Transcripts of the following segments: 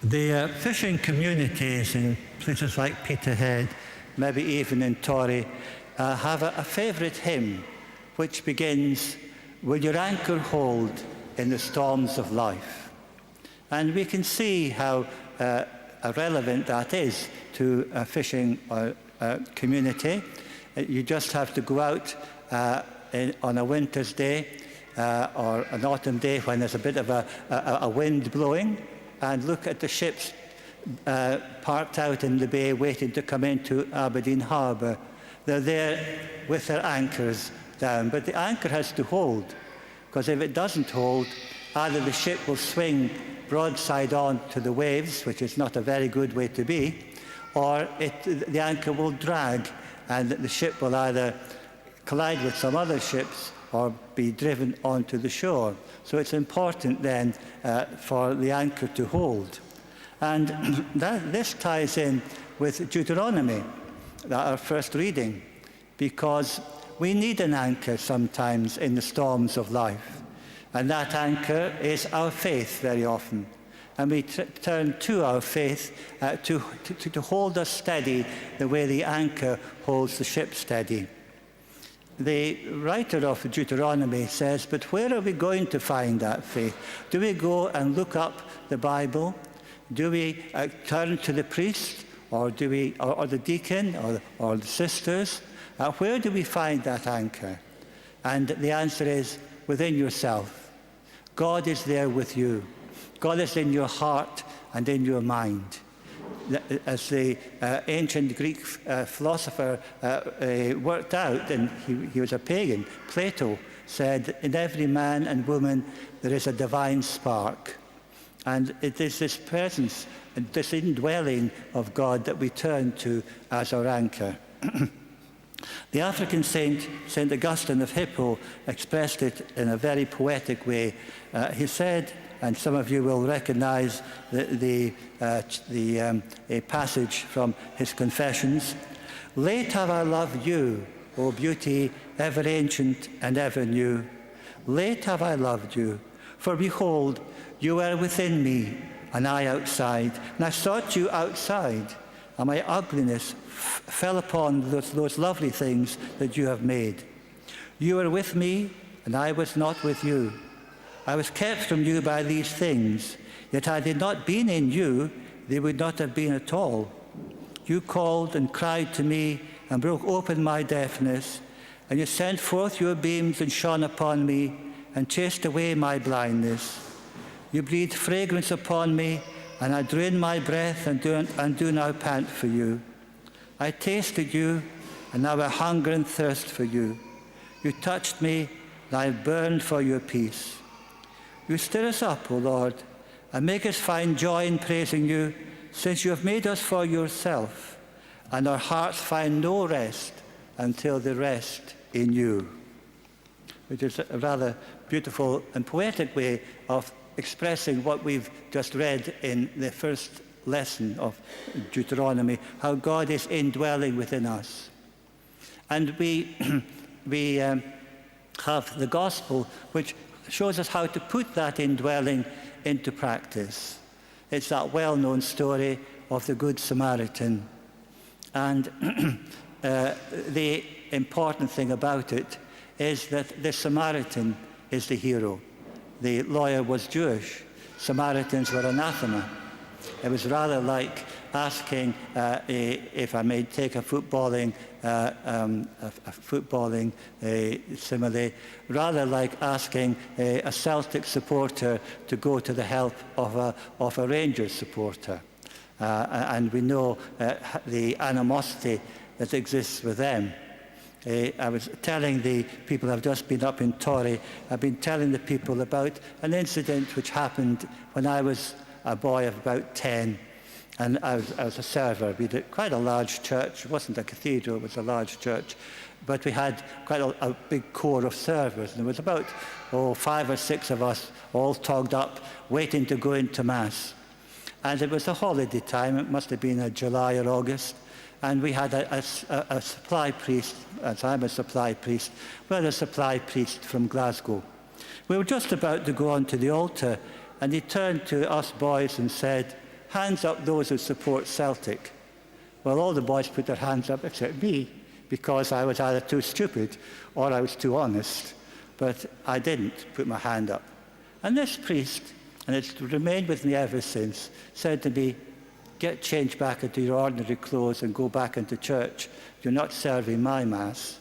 The fishing communities in places like Peterhead, maybe even in Torry, have a favourite hymn which begins, "Will your anchor hold in the storms of life?" And we can see how relevant that is to a fishing community. You just have to go out on a winter's day or an autumn day when there's a bit of a wind blowing, and look at the ships parked out in the bay waiting to come into Aberdeen Harbour. They're there with their anchors down, but the anchor has to hold, because if it doesn't hold, either the ship will swing broadside on to the waves, which is not a very good way to be, or the anchor will drag, and the ship will either collide with some other ships or be driven onto the shore. So it's important then for the anchor to hold. And this ties in with Deuteronomy, our first reading, because we need an anchor sometimes in the storms of life. And that anchor is our faith very often. And we turn to our faith to hold us steady the way the anchor holds the ship steady. The writer of Deuteronomy says, but where are we going to find that faith? Do we go and look up the Bible? Do we turn to the priest, or the deacon, or the sisters? Where do we find that anchor? And the answer is within yourself. God is there with you. God is in your heart and in your mind. As the ancient Greek philosopher worked out, and he was a pagan, Plato said, in every man and woman there is a divine spark. And it is this presence, this indwelling of God that we turn to as our anchor. The African saint, St. Augustine of Hippo, expressed it in a very poetic way. He said, and some of you will recognize a passage from his Confessions, "Late have I loved you, O beauty, ever ancient and ever new. Late have I loved you, for behold, you were within me, and I outside, and I sought you outside, and my ugliness fell upon those lovely things that you have made. You were with me, and I was not with you. I was kept from you by these things, yet had they not been in you, they would not have been at all. You called and cried to me, and broke open my deafness, and you sent forth your beams and shone upon me, and chased away my blindness. You breathed fragrance upon me, and I drew in my breath, and do now pant for you. I tasted you, and now I hunger and thirst for you. You touched me, and I burned for your peace. You stir us up, O Lord, and make us find joy in praising you, since you have made us for yourself, and our hearts find no rest until they rest in you." Which is a rather beautiful and poetic way of expressing what we've just read in the first lesson of Deuteronomy, how God is indwelling within us. And we have the gospel, which shows us how to put that indwelling into practice. It's that well-known story of the Good Samaritan. And the important thing about it is that the Samaritan is the hero. The lawyer was Jewish. Samaritans were anathema. It was rather like asking, if I may take a footballing simile, rather like asking a Celtic supporter to go to the help of a Rangers supporter. And we know the animosity that exists with them. I was telling the people I've just been up in Torry, I've been telling the people about an incident which happened when I was a boy of about 10, and I was a server. We did quite a large church. It wasn't a cathedral, it was a large church, but we had quite a big corps of servers, and there was about 5 or 6 of us all togged up, waiting to go into Mass. And it was a holiday time. It must have been July or August. And we had a supply priest, as I'm a supply priest, we had a supply priest from Glasgow. We were just about to go on to the altar, and he turned to us boys and said, hands up those who support Celtic. Well, all the boys put their hands up except me, because I was either too stupid or I was too honest. But I didn't put my hand up. And this priest, and it's remained with me ever since, said to me, get changed back into your ordinary clothes and go back into church. You're not serving my Mass.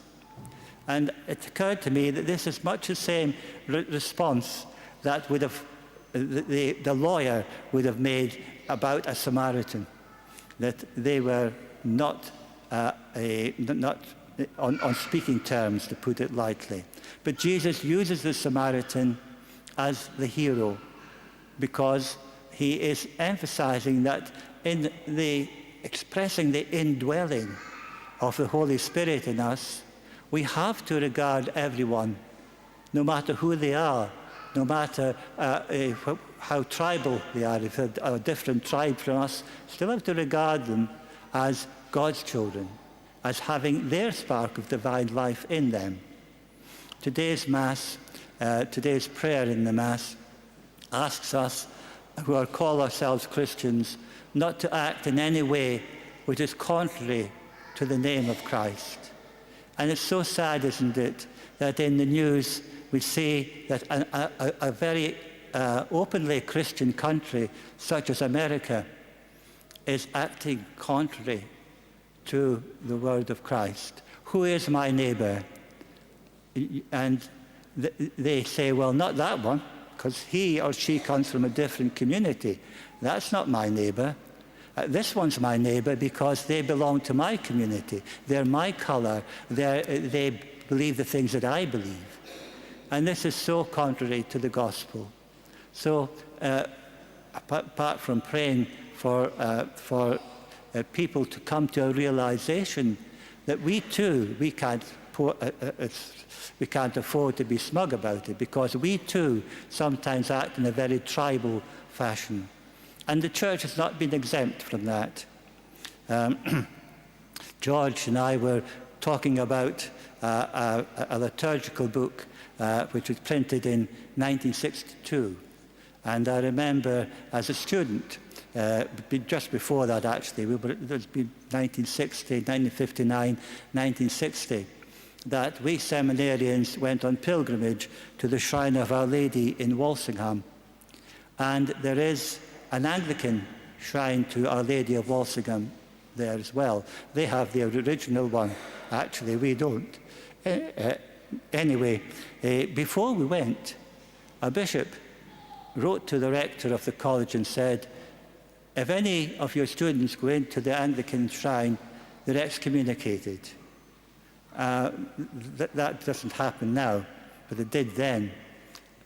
And it occurred to me that this is much the same response that would have the lawyer would have made about a Samaritan, that they were not on speaking terms, to put it lightly. But Jesus uses the Samaritan as the hero, because he is emphasizing that in the expressing the indwelling of the Holy Spirit in us, we have to regard everyone, no matter who they are, no matter how tribal they are. If they're a different tribe from us, still have to regard them as God's children, as having their spark of divine life in them. Today's Mass, today's prayer in the Mass, asks us, who call ourselves Christians, not to act in any way which is contrary to the name of Christ. And it's so sad, isn't it, that in the news we see that a very openly Christian country, such as America, is acting contrary to the word of Christ. Who is my neighbour? And they say, well, not that one, because he or she comes from a different community. That's not my neighbour. This one's my neighbour because they belong to my community. They're my colour. They believe the things that I believe. And this is so contrary to the gospel. So apart from praying for people to come to a realization that we too, we can't afford to be smug about it, because we too sometimes act in a very tribal fashion. And the church has not been exempt from that. George and I were talking about a liturgical book which was printed in 1962. And I remember as a student, just before that actually, it was 1960, 1959, 1960, that we seminarians went on pilgrimage to the shrine of Our Lady in Walsingham. And there is an Anglican shrine to Our Lady of Walsingham there as well. They have the original one. Actually, we don't. Anyway, before we went, a bishop wrote to the rector of the college and said, if any of your students go into the Anglican shrine, they're excommunicated. That doesn't happen now, but it did then.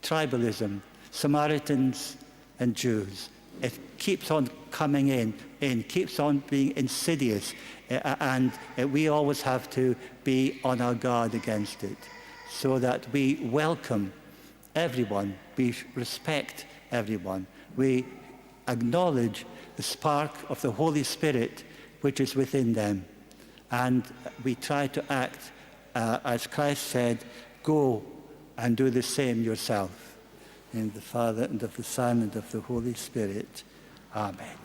Tribalism, Samaritans and Jews. It keeps on coming in, keeps on being insidious, and we always have to be on our guard against it, so that we welcome everyone, we respect everyone, we acknowledge the spark of the Holy Spirit which is within them, and we try to act as Christ said, go and do the same yourself. In the Father, and of the Son, and of the Holy Spirit. Amen.